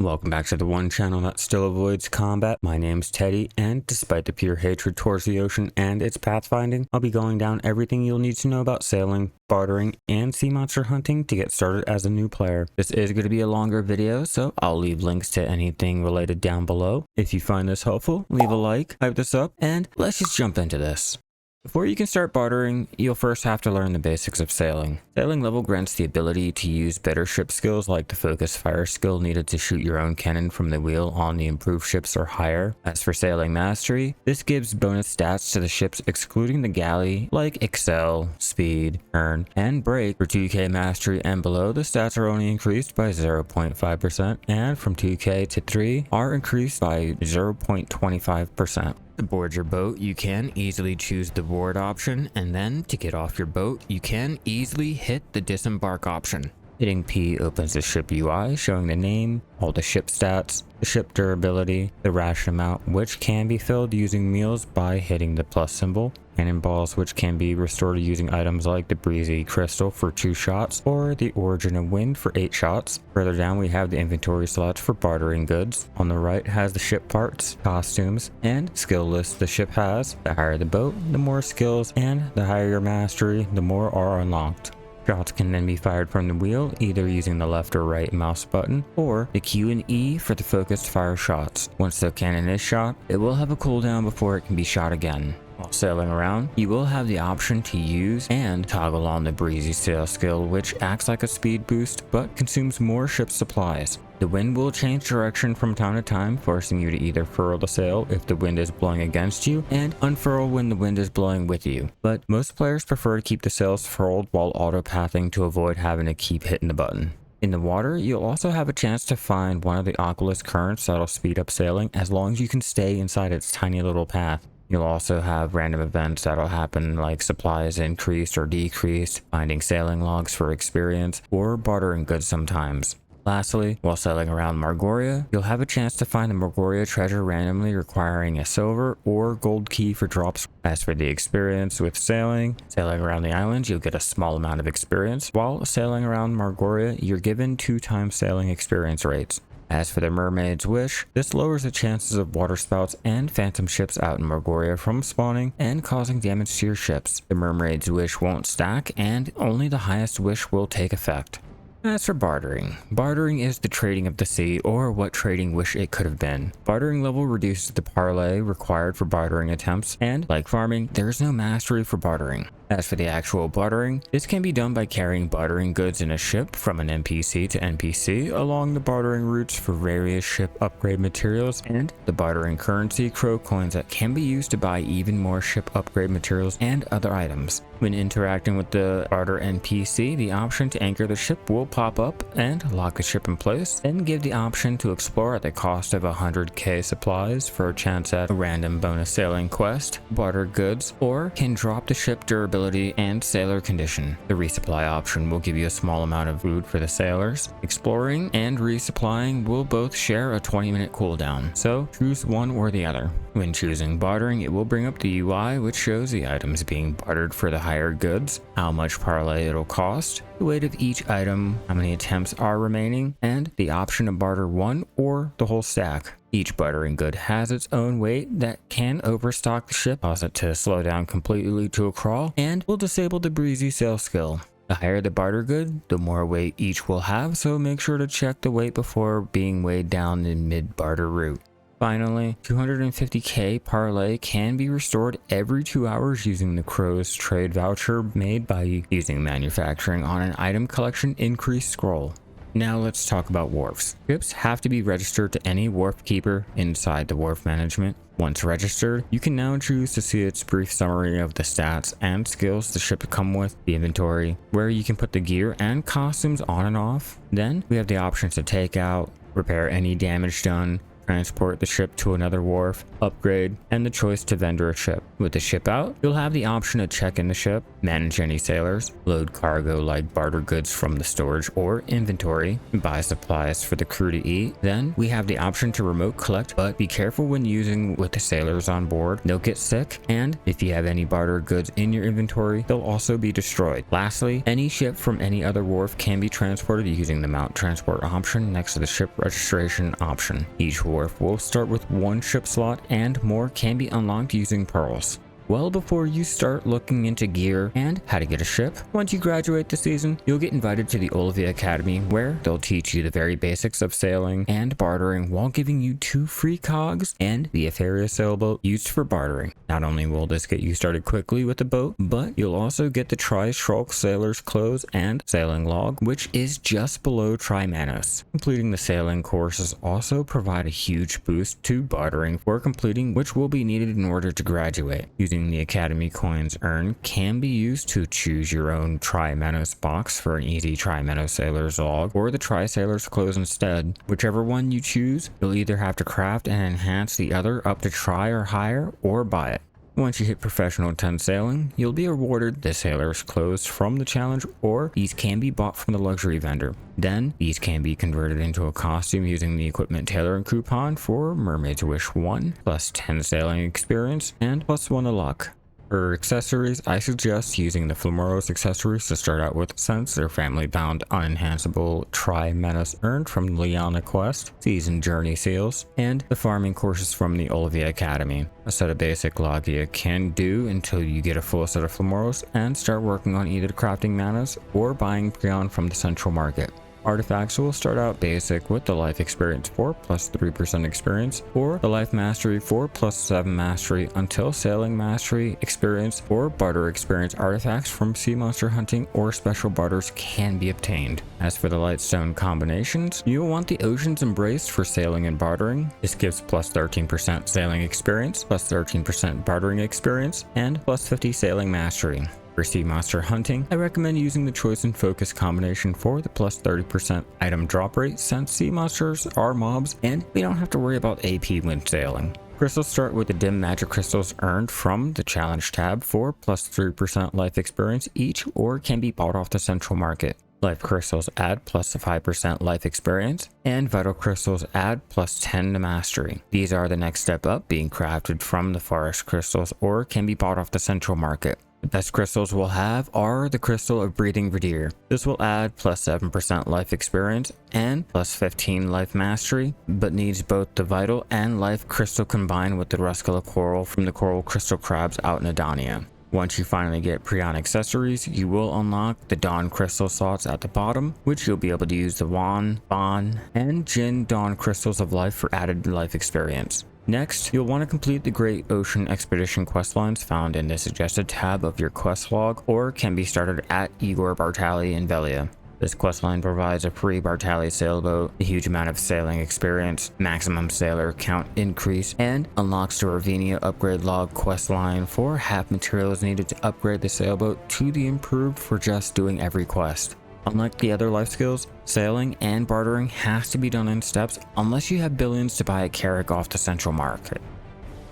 Welcome back to the one channel that still avoids combat. My name's Teddy, and despite the pure hatred towards the ocean and its pathfinding, I'll be going down everything you'll need to know about sailing, bartering, and sea monster hunting to get started as a new player. This is going to be a longer video, so I'll leave links to anything related down below. If you find this helpful, leave a like, hype this up, and let's just jump into this. Before you can start bartering, you'll first have to learn the basics of sailing. Sailing level grants the ability to use better ship skills like the focus fire skill needed to shoot your own cannon from the wheel on the improved ships or higher. As for sailing mastery, this gives bonus stats to the ships excluding the galley like excel, speed, turn, and brake. For 2k mastery and below, the stats are only increased by 0.5%, and from 2k to 3 are increased by 0.25%. To board your boat, you can easily choose the board option, and then to get off your boat, you can easily hit the disembark option. Hitting P opens the ship UI showing the name, all the ship stats, the ship durability, the ration amount, which can be filled using meals by hitting the plus symbol, cannonballs which can be restored using items like the breezy crystal for 2 shots or the origin of wind for 8 shots. Further down we have the inventory slots for bartering goods. On the right has the ship parts, costumes, and skill lists the ship has. The higher the boat, the more skills, and the higher your mastery, the more are unlocked. Shots can then be fired from the wheel, either using the left or right mouse button, or the Q and E for the focused fire shots. Once the cannon is shot, it will have a cooldown before it can be shot again. While sailing around, you will have the option to use and toggle on the breezy sail skill, which acts like a speed boost but consumes more ship supplies. The wind will change direction from time to time, forcing you to either furl the sail if the wind is blowing against you and unfurl when the wind is blowing with you. But most players prefer to keep the sails furled while auto-pathing to avoid having to keep hitting the button. In the water, you'll also have a chance to find one of the Oquilla currents that'll speed up sailing as long as you can stay inside its tiny little path. You'll also have random events that'll happen like supplies increased or decreased, finding sailing logs for experience, or bartering goods sometimes. Lastly, while sailing around Margoria, you'll have a chance to find the Margoria treasure randomly requiring a silver or gold key for drops. As for the experience with sailing around the islands, you'll get a small amount of experience. While sailing around Margoria, you're given 2 times sailing experience rates. As for the Mermaid's Wish, this lowers the chances of waterspouts and phantom ships out in Margoria from spawning and causing damage to your ships. The Mermaid's Wish won't stack, and only the highest wish will take effect. As for bartering, bartering is the trading of the sea, or what trading wish it could have been. Bartering level reduces the parlay required for bartering attempts, and like farming, there is no mastery for bartering. As for the actual bartering, this can be done by carrying bartering goods in a ship from an NPC to NPC along the bartering routes for various ship upgrade materials and the bartering currency crow coins that can be used to buy even more ship upgrade materials and other items. When interacting with the barter NPC, the option to anchor the ship will pop up and lock the ship in place, then give the option to explore at the cost of 100k supplies for a chance at a random bonus sailing quest, barter goods, or can drop the ship durability and sailor condition. The resupply option will give you a small amount of food for the sailors. Exploring and resupplying will both share a 20-minute cooldown, so choose one or the other. When choosing bartering, it will bring up the UI which shows the items being bartered for the higher goods, how much parlay it'll cost, the weight of each item, how many attempts are remaining, and the option to barter one or the whole stack. Each bartering good has its own weight that can overstock the ship, cause it to slow down completely to a crawl, and will disable the breezy sail skill. The higher the barter good, the more weight each will have, so make sure to check the weight before being weighed down in mid-barter route. Finally, 250k parlay can be restored every 2 hours using the Crow's trade voucher made by using manufacturing on an item collection increase scroll. Now let's talk about wharfs. Ships have to be registered to any wharf keeper inside the wharf management. Once registered, you can now choose to see its brief summary of the stats and skills the ship come with, the inventory, where you can put the gear and costumes on and off. Then we have the options to take out, repair any damage done, transport the ship to another wharf, upgrade, and the choice to vendor a ship. With the ship out, you'll have the option to check in the ship, manage any sailors, load cargo like barter goods from the storage or inventory, buy supplies for the crew to eat. Then we have the option to remote collect, but be careful when using with the sailors on board. They'll get sick, and if you have any barter goods in your inventory, they'll also be destroyed. Lastly, any ship from any other wharf can be transported using the mount transport option next to the ship registration option. Each wharf will start with one ship slot, and more can be unlocked using pearls. Well, before you start looking into gear and how to get a ship, once you graduate the season, you'll get invited to the Oquilla Academy, where they'll teach you the very basics of sailing and bartering while giving you 2 free cogs and the Etheria sailboat used for bartering. Not only will this get you started quickly with the boat, but you'll also get the Tri-Shulk sailor's clothes and sailing log, which is just below Tri-Manos. Completing the sailing courses also provide a huge boost to bartering for completing, which will be needed in order to graduate. Using the Academy coins earned can be used to choose your own Tri-Manos box for an easy Tri-Manos sailor's log or the Tri-Sailor's clothes instead. Whichever one you choose, you'll either have to craft and enhance the other up to Tri or higher, or buy it. Once you hit professional 10 sailing, you'll be awarded the sailor's clothes from the challenge, or these can be bought from the luxury vendor. Then, these can be converted into a costume using the equipment tailoring coupon for Mermaid's Wish 1, plus 10 sailing experience, and plus 1 to luck. For accessories, I suggest using the Flamoros accessories to start out with, since they're family-bound, unenhanceable Tri-Manos earned from the Liana quest, season journey seals, and the farming courses from the Oquilla Academy. A set of basic logia can do until you get a full set of Flamoros and start working on either crafting manas or buying Prion from the central market. Artifacts will start out basic with the Life Experience 4 plus 3% experience, or the Life Mastery 4 plus 7 mastery, until Sailing Mastery experience or Barter experience artifacts from sea monster hunting or special barters can be obtained. As for the Lightstone combinations, you'll want the Ocean's Embrace for sailing and bartering. This gives plus 13% sailing experience, plus 13% bartering experience, and plus 50 sailing mastery. For sea monster hunting, I recommend using the Choice and Focus combination for the plus 30% item drop rate, since sea monsters are mobs and we don't have to worry about AP when sailing. Crystals start with the dim magic crystals earned from the challenge tab for plus 3% life experience each, or can be bought off the central market. Life crystals add plus 5% life experience, and vital crystals add plus 10 to mastery. These are the next step up, being crafted from the forest crystals or can be bought off the central market. The best crystals we'll have are the Crystal of Breathing Verdure. This will add plus 7% life experience and plus 15 life mastery, but needs both the vital and life crystal combined with the Ruscula coral from the coral crystal crabs out in Adania. Once you finally get Prion accessories, you will unlock the Dawn crystal slots at the bottom, which you'll be able to use the Wan, Bon, and Jin Dawn crystals of life for added life experience. Next, you'll want to complete the Great Ocean Expedition questlines found in the suggested tab of your quest log, or can be started at Igor Bartali in Velia. This questline provides a free Bartali sailboat, a huge amount of sailing experience, maximum sailor count increase, and unlocks the Ravinia upgrade log questline for half materials needed to upgrade the sailboat to the improved for just doing every quest. Unlike the other life skills, sailing and bartering has to be done in steps unless you have billions to buy a carrack off the central market.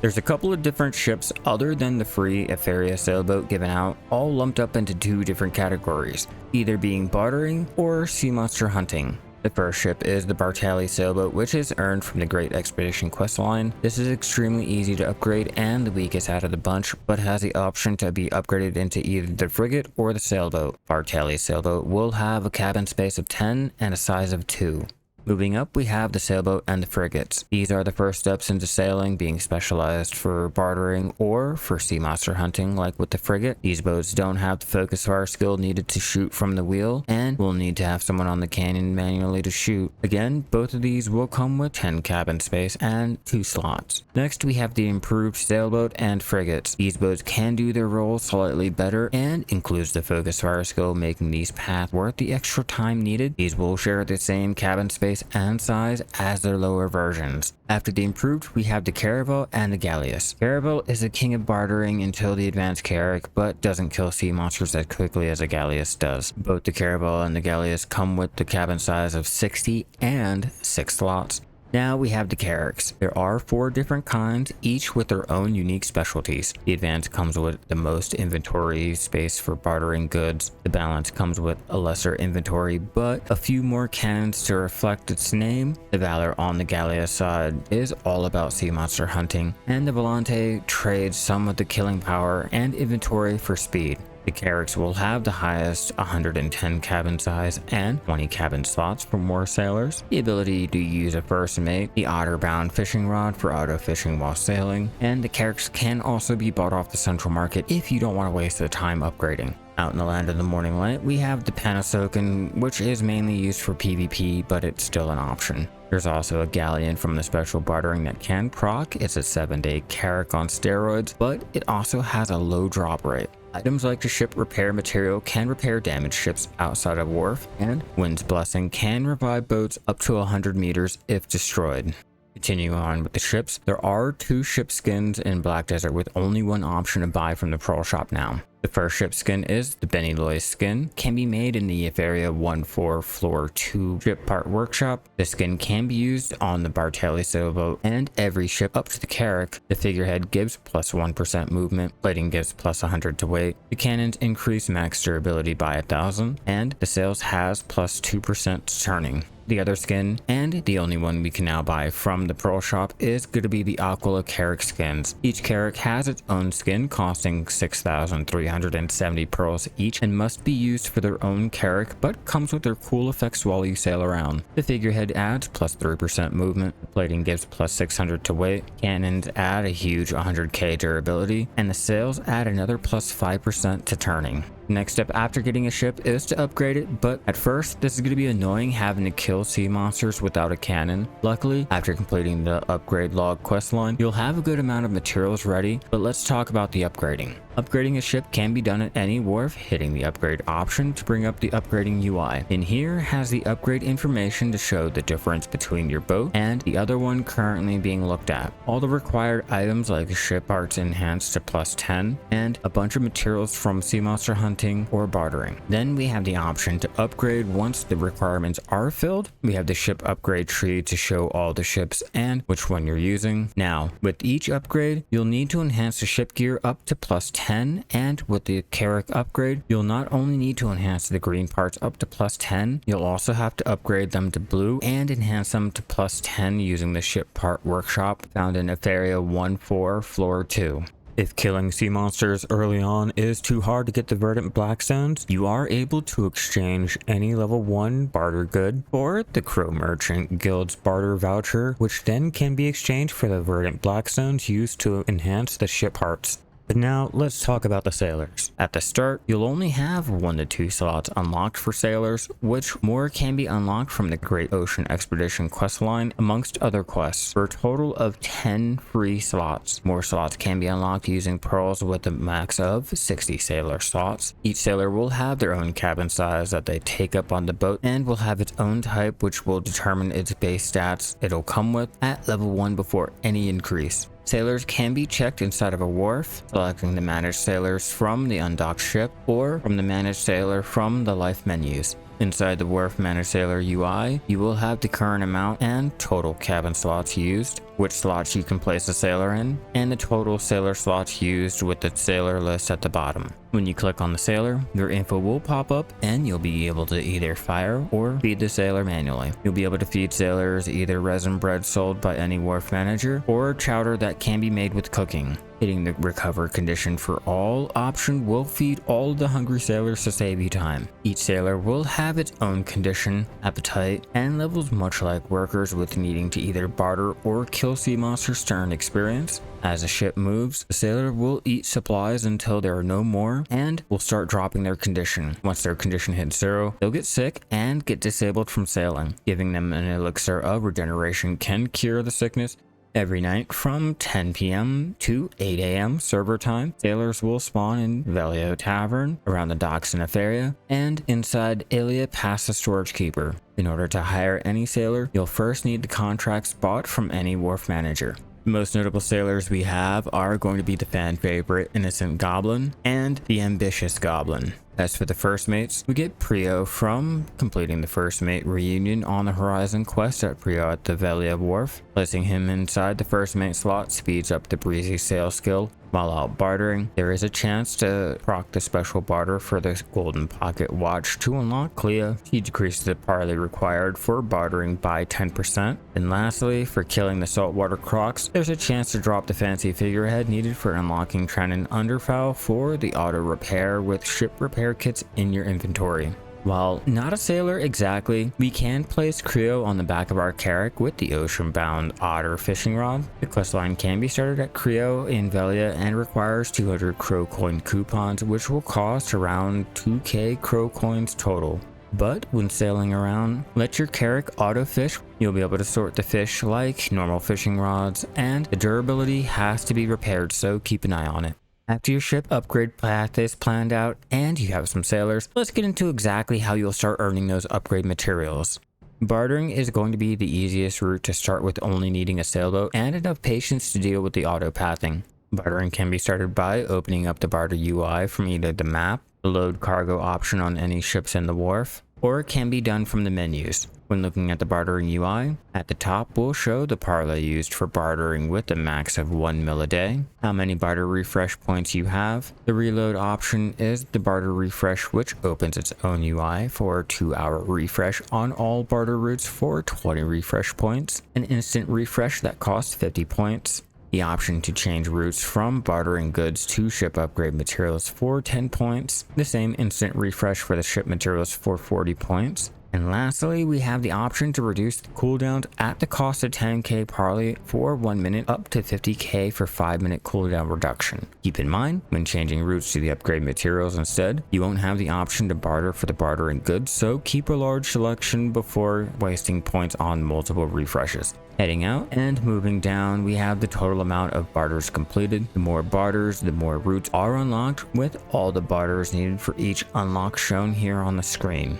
There's a couple of different ships other than the free Etheria sailboat given out, all lumped up into 2 different categories, either being bartering or sea monster hunting. The first ship is the Bartali sailboat, which is earned from the Great Expedition questline. This is extremely easy to upgrade and the weakest out of the bunch, but has the option to be upgraded into either the frigate or the sailboat. Bartali sailboat will have a cabin space of 10 and a size of 2. Moving up, we have the sailboat and the frigates. These are the first steps into sailing, being specialized for bartering or for sea monster hunting like with the frigate. These boats don't have the focus fire skill needed to shoot from the wheel, and will need to have someone on the cannon manually to shoot. Again, both of these will come with 10 cabin space and 2 slots. Next, we have the improved sailboat and frigates. These boats can do their role slightly better and includes the focus fire skill, making these paths worth the extra time needed. These will share the same cabin space and size as their lower versions. After the improved, we have the Caravel and the Galleass. Caravel is the king of bartering until the advanced carrack, but doesn't kill sea monsters as quickly as a Galleass does. Both the Caravel and the Galleass come with the cabin size of 60 and 6 slots. Now we have the carracks. There are 4 different kinds, each with their own unique specialties. The advance comes with the most inventory space for bartering goods. The balance comes with a lesser inventory, but a few more cannons to reflect its name. The valor on the Gallia side is all about sea monster hunting, and the volante trades some of the killing power and inventory for speed. The carracks will have the highest 110 cabin size and 20 cabin slots for more sailors, the ability to use a first mate, the otter-bound fishing rod for auto fishing while sailing, and the carracks can also be bought off the central market if you don't want to waste the time upgrading. Out in the land of the morning light, we have the Panasoken, which is mainly used for PvP, but it's still an option. There's also a galleon from the special bartering that can proc. It's a 7-day carrack on steroids, but it also has a low drop rate. Items like the ship repair material can repair damaged ships outside of Wharf, and Wind's Blessing can revive boats up to 100 meters if destroyed. Continuing on with the ships, there are 2 ship skins in Black Desert with only one option to buy from the Pearl Shop now. The first ship skin is the Benny Loy skin, can be made in the Area 1-4 Floor 2 ship part workshop. The skin can be used on the Bartelli sailboat and every ship up to the carrack. The figurehead gives plus 1% movement, plating gives plus 100 to weight, the cannons increase max durability by 1000, and the sails has plus 2% turning. The other skin, and the only one we can now buy from the Pearl Shop, is going to be the Oquilla carrack skins. Each carrack has its own skin costing 6,370 pearls each and must be used for their own carrack, but comes with their cool effects while you sail around. The figurehead adds plus 3% movement, the plating gives plus 600 to weight, cannons add a huge 100k durability, and the sails add another plus 5% to turning. Next step after getting a ship is to upgrade it, but at first this is going to be annoying having to kill sea monsters without a cannon. Luckily, after completing the upgrade log questline, you'll have a good amount of materials ready, but let's talk about the upgrading. Upgrading a ship can be done at any wharf, hitting the upgrade option to bring up the upgrading UI. In here has the upgrade information to show the difference between your boat and the other one currently being looked at. All the required items like ship parts enhanced to plus 10 and a bunch of materials from sea monster hunting or bartering. Then we have the option to upgrade once the requirements are filled. We have the ship upgrade tree to show all the ships and which one you're using. Now, with each upgrade, you'll need to enhance the ship gear up to plus 10, and with the carrack upgrade, you'll not only need to enhance the green parts up to plus 10, you'll also have to upgrade them to blue and enhance them to plus 10 using the ship part workshop found in Area 1-4 Floor 2. If killing sea monsters early on is too hard to get the verdant blackstones, you are able to exchange any level 1 barter good for the Crow Merchant Guild's barter voucher, which then can be exchanged for the verdant blackstones used to enhance the ship parts. But now let's talk about the sailors. At the start, you'll only have 1 to 2 slots unlocked for sailors, which more can be unlocked from the Great Ocean Expedition questline amongst other quests, for a total of 10 free slots. More slots can be unlocked using pearls with a max of 60 sailor slots. Each sailor will have their own cabin size that they take up on the boat and will have its own type which will determine its base stats it'll come with at level 1 before any increase. Sailors can be checked inside of a wharf, selecting the managed sailors from the undocked ship or from the managed sailor from the life menus. Inside the Wharf Managed Sailor UI, you will have the current amount and total cabin slots used, which slots you can place a sailor in, and the total sailor slots used with the sailor list at the bottom. When you click on the sailor, your info will pop up and you'll be able to either fire or feed the sailor manually. You'll be able to feed sailors either resin bread sold by any wharf manager or chowder that can be made with cooking. Hitting the recover condition for all option will feed all the hungry sailors to save you time. Each sailor will have its own condition, appetite, and levels much like workers with needing to either barter or kill sea monsters to earn experience. As the ship moves, the sailor will eat supplies until there are no more and will start dropping their condition. Once their condition hits 0, they'll get sick and get disabled from sailing. Giving them an elixir of regeneration can cure the sickness. Every night from 10 p.m. to 8 a.m. server time, sailors will spawn in Velio Tavern, around the docks in Etheria, and inside Ilia past the storage keeper. In order to hire any sailor, you'll first need the contracts bought from any wharf manager. The most notable sailors we have are going to be the fan favorite Innocent Goblin and the Ambitious Goblin. As for the first mates, we get Prio from completing the first mate reunion on the Horizon quest at Prio at the Velia Wharf. Placing him inside the first mate slot speeds up the breezy sail skill. While out bartering, there is a chance to proc the special barter for the Golden Pocket Watch to unlock Oquilla. He decreases the parley required for bartering by 10%. And lastly, for killing the saltwater crocs, there's a chance to drop the fancy figurehead needed for unlocking Trenton Underfowl for the auto repair with ship repair kits in your inventory. While not a sailor exactly, we can place Creo on the back of our carrack with the ocean-bound otter fishing rod. The questline can be started at Creo in Velia and requires 200 crow coin coupons, which will cost around 2k crow coins total. But when sailing around, let your carrack auto fish. You'll be able to sort the fish like normal fishing rods, and the durability has to be repaired, so keep an eye on it. After your ship upgrade path is planned out and you have some sailors, let's get into exactly how you'll start earning those upgrade materials. Bartering is going to be the easiest route to start with, only needing a sailboat and enough patience to deal with the auto pathing. Bartering can be started by opening up the Barter UI from either the map, the load cargo option on any ships in the wharf, or it can be done from the menus. When looking at the bartering UI, at the top will show the parlay used for bartering with a max of 1 mil a day, how many barter refresh points you have. The reload option is the barter refresh, which opens its own UI for a 2-hour refresh on all barter routes for 20 refresh points, an instant refresh that costs 50 points. The option to change routes from bartering goods to ship upgrade materials for 10 points, the same instant refresh for the ship materials for 40 points. And lastly, we have the option to reduce the cooldowns at the cost of 10k parley for 1 minute up to 50k for 5-minute cooldown reduction. Keep in mind, when changing routes to the upgrade materials instead, you won't have the option to barter for the bartering goods, so keep a large selection before wasting points on multiple refreshes. Heading out and moving down, we have the total amount of barters completed. The more barters, the more routes are unlocked, with all the barters needed for each unlock shown here on the screen.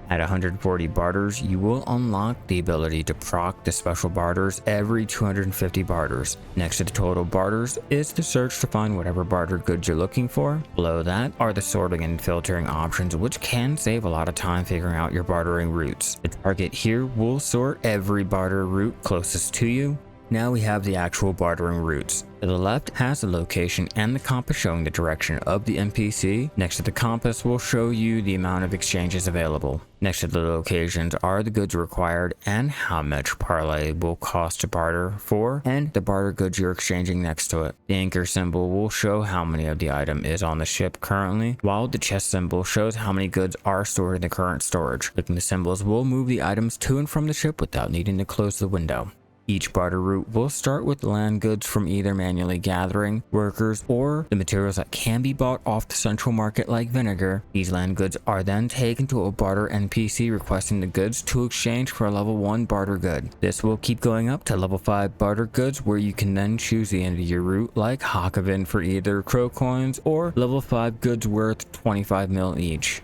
At 140 barters, you will unlock the ability to proc the special barters every 250 barters. Next to the total barters is the search to find whatever barter goods you're looking for. Below that are the sorting and filtering options, which can save a lot of time figuring out your bartering routes. The target here will sort every barter route closest to you. Now we have the actual bartering routes. To the left has the location and the compass showing the direction of the NPC. Next to the compass will show you the amount of exchanges available. Next to the locations are the goods required and how much parlay will cost to barter for, and the barter goods you're exchanging next to it. The anchor symbol will show how many of the item is on the ship currently, while the chest symbol shows how many goods are stored in the current storage. Clicking the symbols will move the items to and from the ship without needing to close the window. Each barter route will start with land goods from either manually gathering, workers, or the materials that can be bought off the central market like vinegar. These land goods are then taken to a barter NPC requesting the goods to exchange for a level 1 barter good. This will keep going up to level 5 barter goods, where you can then choose the end of your route like Hakavin for either crow coins or level 5 goods worth 25 mil each.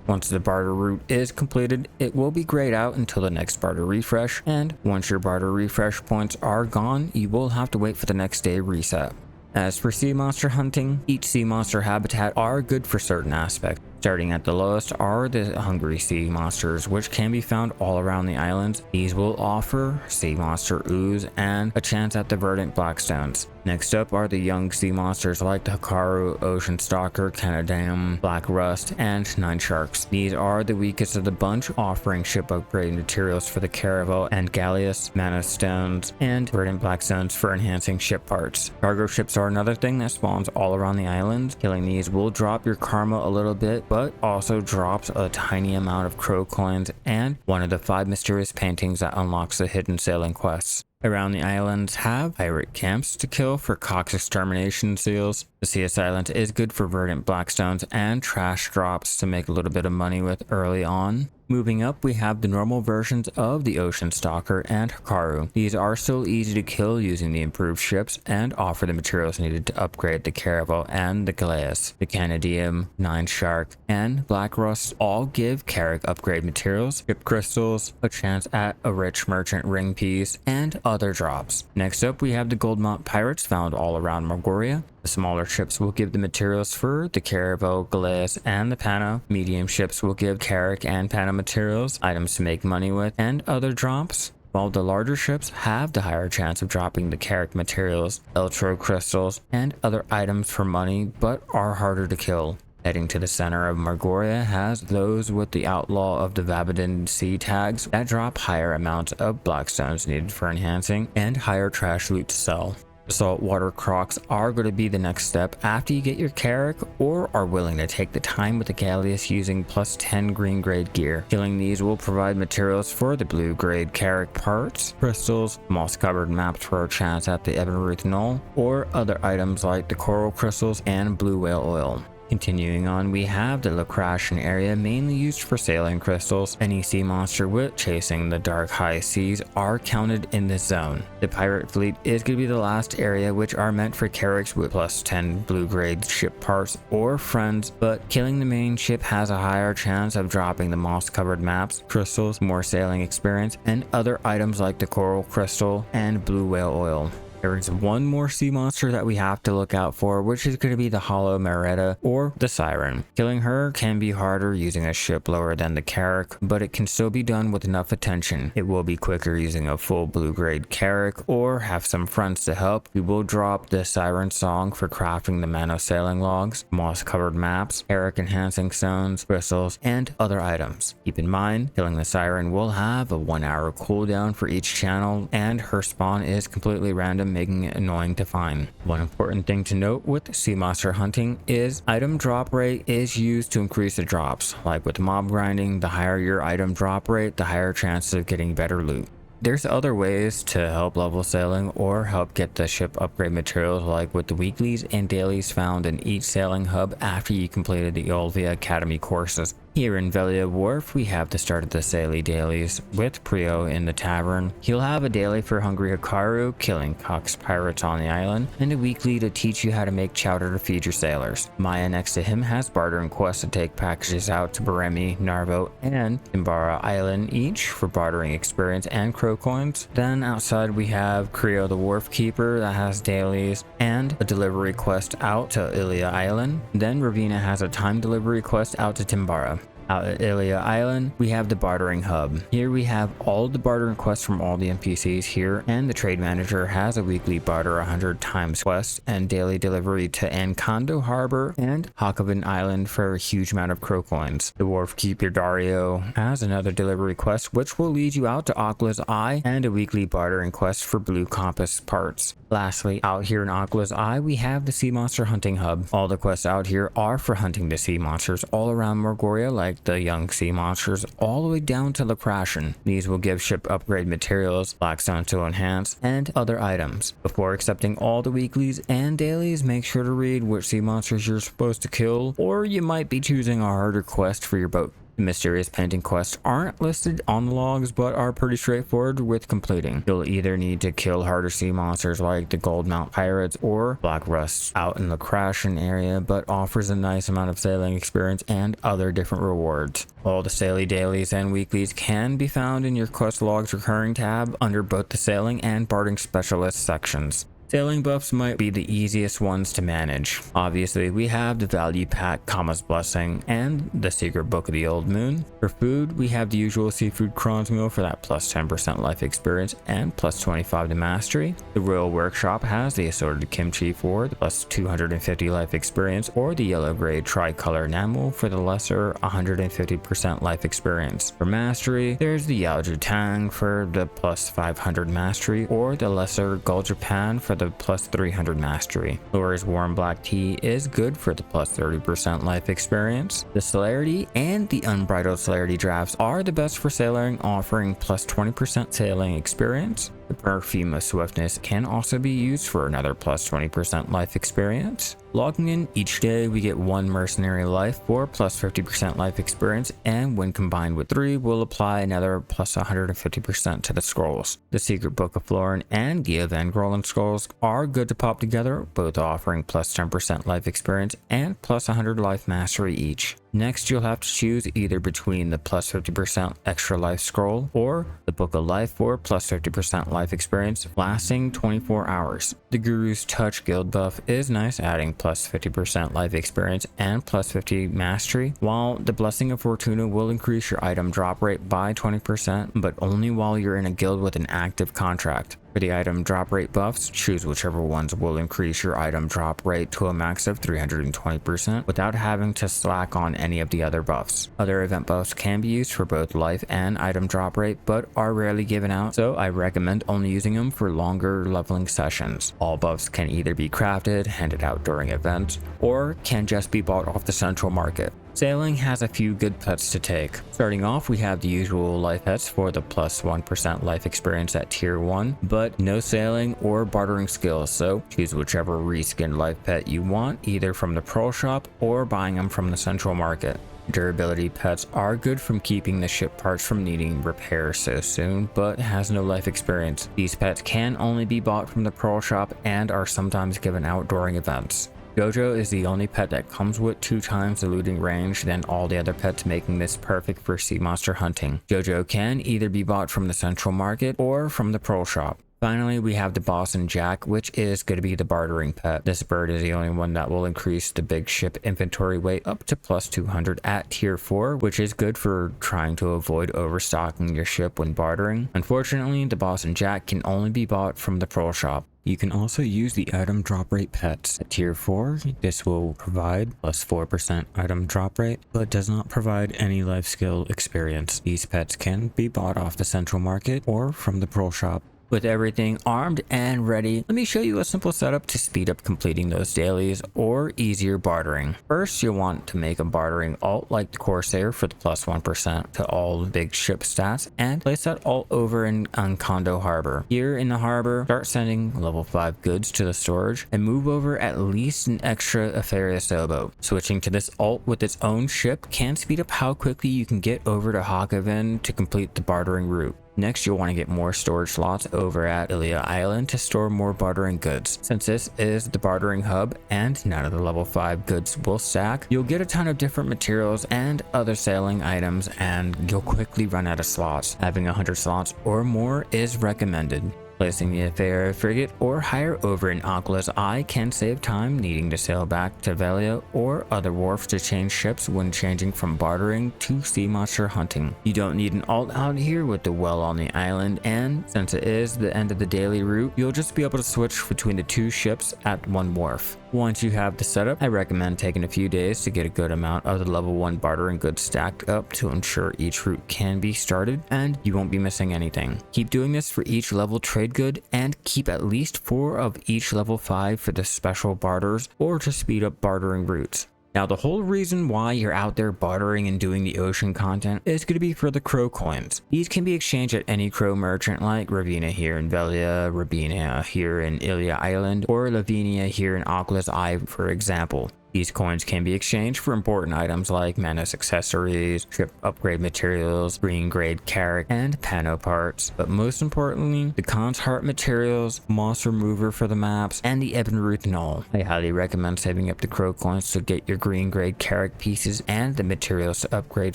Once the barter route is completed, it will be grayed out until the next barter refresh, and once your barter refresh points are gone, you will have to wait for the next day reset. As for sea monster hunting, each sea monster habitat are good for certain aspects. Starting at the lowest are the hungry sea monsters, which can be found all around the islands. These will offer sea monster ooze and a chance at the verdant blackstones. Next up are the young sea monsters like the Hikaru, Ocean Stalker, Canadam, Black Rust, and Nine Sharks. These are the weakest of the bunch, offering ship upgrade materials for the Caravel and Galleus, mana stones, and verdant blackstones for enhancing ship parts. Cargo ships are another thing that spawns all around the island. Killing these will drop your karma a little bit, but also drops a tiny amount of crow coins and one of the 5 mysterious paintings that unlocks the hidden sailing quests. Around the islands have pirate camps to kill for Cox extermination seals. The CS Island is good for verdant blackstones and trash drops to make a little bit of money with early on. Moving up, we have the normal versions of the Ocean Stalker and Hikaru. These are still easy to kill using the improved ships and offer the materials needed to upgrade the Caravel and the Galeas. The Canadium, Nine Shark, and Black Rust all give Carrack upgrade materials, ship crystals, a chance at a rich merchant ring piece, and other drops. Next up, we have the Goldmont Pirates found all around Margoria. The smaller ships will give the materials for the Caravel, Galeas, and the Pana. Medium ships will give Carrack and Pana materials, items to make money with, and other drops. While the larger ships have the higher chance of dropping the Carrack materials, Eltro crystals, and other items for money, but are harder to kill. Heading to the center of Margoria has those with the Outlaw of the Vabadin Sea tags that drop higher amounts of blackstones needed for enhancing and higher trash loot to sell. Saltwater Crocs are going to be the next step after you get your Carrack or are willing to take the time with the Galleass using plus 10 green grade gear. Killing these will provide materials for the blue grade Carrack parts, crystals, moss covered maps for a chance at the Ebenruth Knoll, or other items like the coral crystals and blue whale oil. Continuing on, we have the Lacrashian area mainly used for sailing crystals. Any sea monster with chasing the dark high seas are counted in this zone. The pirate fleet is going to be the last area, which are meant for Carracks with plus 10 blue grade ship parts or friends, but killing the main ship has a higher chance of dropping the moss covered maps, crystals, more sailing experience, and other items like the coral crystal and blue whale oil. There is one more sea monster that we have to look out for, which is going to be the Hollow Meretta or the Siren. Killing her can be harder using a ship lower than the Carrack, but it can still be done with enough attention. It will be quicker using a full blue grade Carrack or have some friends to help. We will drop the Siren song for crafting the Mano sailing logs, moss covered maps, Carrack enhancing stones, crystals, and other items. Keep in mind, killing the Siren will have a 1 hour cooldown for each channel, and her spawn is completely random, making it annoying to find. One important thing to note with sea monster hunting is item drop rate is used to increase the drops. Like with mob grinding, the higher your item drop rate, the higher chances of getting better loot. There's other ways to help level sailing or help get the ship upgrade materials, like with the weeklies and dailies found in each sailing hub after you completed the Olvia Academy courses. Here in Velia Wharf, we have the start of the Saily dailies with Prio in the tavern. He'll have a daily for Hungry Hikaru, killing Cox pirates on the island, and a weekly to teach you how to make chowder to feed your sailors. Maya next to him has bartering quests to take packages out to Baremi, Narvo, and Timbara Island, each for bartering experience and crow coins. Then outside we have Creo the Wharf Keeper that has dailies and a delivery quest out to Ilia Island. Then Ravina has a time delivery quest out to Timbara. Out at Ilia Island, we have the Bartering Hub. Here we have all the bartering quests from all the NPCs here, and the Trade Manager has a weekly barter 100 times quest and daily delivery to Encanto Harbor and Hakoven Island for a huge amount of crow coins. The Wharf Keeper Dario has another delivery quest which will lead you out to Oquilla's Eye and a weekly bartering quest for blue compass parts. Lastly, out here in Oquilla's Eye, we have the Sea Monster Hunting Hub. All the quests out here are for hunting the sea monsters all around Margoria, like the young sea monsters, all the way down to Lacrashian. These will give ship upgrade materials, blackstone to enhance, and other items. Before accepting all the weeklies and dailies, make sure to read which sea monsters you're supposed to kill, or you might be choosing a harder quest for your boat. The mysterious painting quests aren't listed on the logs, but are pretty straightforward with completing. You'll either need to kill harder sea monsters like the Goldmont Pirates or Black Rust out in the Lacrashian area, but offers a nice amount of sailing experience and other different rewards. All the Saily dailies and weeklies can be found in your quest logs recurring tab under both the sailing and bartering specialist sections. Sailing buffs might be the easiest ones to manage. Obviously, we have the value pack Kama's Blessing and the Secret Book of the Old Moon. For food, we have the usual seafood Kron's meal for that plus 10% life experience and plus 25 to mastery. The Royal Workshop has the assorted kimchi for the plus 250 life experience, or the yellow grade tricolor enamel for the lesser 150% life experience. For mastery, there's the Yaoju Tang for the plus 500 mastery, or the lesser Gul Japan for the plus 300 mastery. Laura's Warm Black Tea is good for the plus 30% life experience. The Celerity and the Unbridled Celerity drafts are the best for sailing, offering plus 20% sailing experience. The Perfume of Swiftness can also be used for another plus 20% life experience. Logging in each day, we get 1 mercenary life for plus 50% life experience, and when combined with 3, will apply another plus 150% to the scrolls. The Secret Book of Florin and Gia Van Grolen scrolls are good to pop together, both offering plus 10% life experience and plus 100 life mastery each. Next, you'll have to choose either between the plus 50% extra life scroll or the Book of Life for plus 50% life experience lasting 24 hours. The Guru's Touch guild buff is nice, adding plus 50% life experience and plus 50 mastery, while the Blessing of Fortuna will increase your item drop rate by 20%, but only while you're in a guild with an active contract. For the item drop rate buffs, choose whichever ones will increase your item drop rate to a max of 320% without having to slack on any of the other buffs. Other event buffs can be used for both life and item drop rate, but are rarely given out, so I recommend only using them for longer leveling sessions. All buffs can either be crafted, handed out during events, or can just be bought off the central market. Sailing has a few good pets to take. Starting off, we have the usual life pets for the plus 1% life experience at tier 1, but no sailing or bartering skills, so choose whichever reskin life pet you want, either from the Pearl Shop or buying them from the central market. Durability pets are good from keeping the ship parts from needing repair so soon, but has no life experience. These pets can only be bought from the Pearl Shop and are sometimes given out during events. Jojo is the only pet that comes with 2 times the looting range than all the other pets, making this perfect for sea monster hunting. Jojo can either be bought from the central market or from the Pearl Shop. Finally, we have the Boston Jack, which is going to be the bartering pet. This bird is the only one that will increase the big ship inventory weight up to plus 200 at tier 4, which is good for trying to avoid overstocking your ship when bartering. Unfortunately, the Boston Jack can only be bought from the Pearl Shop. You can also use the item drop rate pets. At tier 4, this will provide plus 4% item drop rate, but does not provide any life skill experience. These pets can be bought off the central market or from the Pearl Shop. With everything armed and ready, let me show you a simple setup to speed up completing those dailies or easier bartering. First, you'll want to make a bartering alt like the Corsair for the plus 1% to all big ship stats, and place that alt over in Kondo Harbor. Here in the harbor, start sending level 5 goods to the storage and move over at least an extra Apharius oboe. Switching to this alt with its own ship can speed up how quickly you can get over to Hakavin to complete the bartering route. Next, you'll want to get more storage slots over at Oquilla Island to store more bartering goods. Since this is the bartering hub and none of the level 5 goods will stack, you'll get a ton of different materials and other sailing items, and you'll quickly run out of slots. Having 100 slots or more is recommended. Placing the Apharius frigate or higher over in Oquilla's Eye can save time needing to sail back to Velia or other wharfs to change ships when changing from bartering to sea monster hunting. You don't need an alt out here with the well on the island, and since it is the end of the daily route, you'll just be able to switch between the 2 ships at 1 wharf. Once you have the setup, I recommend taking a few days to get a good amount of the level 1 bartering goods stacked up to ensure each route can be started and you won't be missing anything. Keep doing this for each level trade good, and keep at least 4 of each level 5 for the special barters or to speed up bartering routes. Now, the whole reason why you're out there bartering and doing the ocean content is going to be for the crow coins. These can be exchanged at any crow merchant like Ravina here in Velia, Rabina here in Oquilla Island, or Lavinia here in Oquilla's Eye, for example. These coins can be exchanged for important items like Manos accessories, ship upgrade materials, green grade carrack, and pano parts. But most importantly, the Khan's Heart materials, moss remover for the maps, and the Ebon Ruth Knoll. I highly recommend saving up the crow coins to get your green grade carrack pieces and the materials to upgrade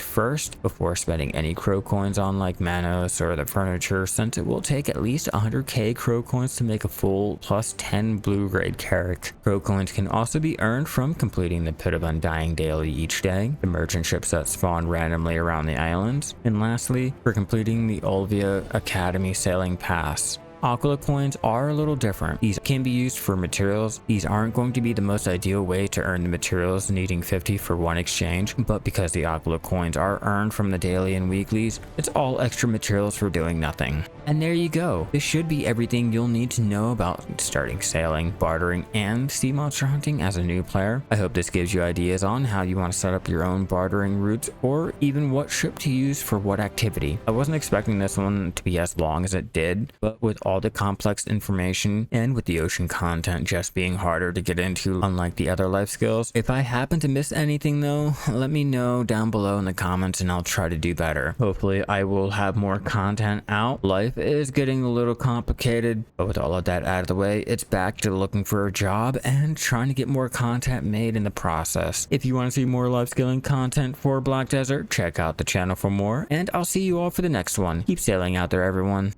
first before spending any crow coins on like Manos or the furniture, since it will take at least 100k crow coins to make a full plus 10 blue grade carrack. Crow coins can also be earned from completing the Pit of Undying daily each day, the merchant ships that spawn randomly around the islands, and lastly, for completing the Olvia Academy Sailing Pass. Oquilla coins are a little different. These can be used for materials. These aren't going to be the most ideal way to earn the materials, needing 50 for 1 exchange, but because the Oquilla coins are earned from the daily and weeklies, it's all extra materials for doing nothing. And there you go. This should be everything you'll need to know about starting sailing, bartering, and sea monster hunting as a new player. I hope this gives you ideas on how you want to set up your own bartering routes, or even what ship to use for what activity. I wasn't expecting this one to be as long as it did, but with all all the complex information, and with the ocean content just being harder to get into unlike the other life skills. If I happen to miss anything though, let me know down below in the comments and I'll try to do better. Hopefully I will have more content out. Life is getting a little complicated, but with all of that out of the way, it's back to looking for a job and trying to get more content made in the process. If you want to see more life skilling content for Black Desert, check out the channel for more, and I'll see you all for the next one. Keep sailing out there, everyone.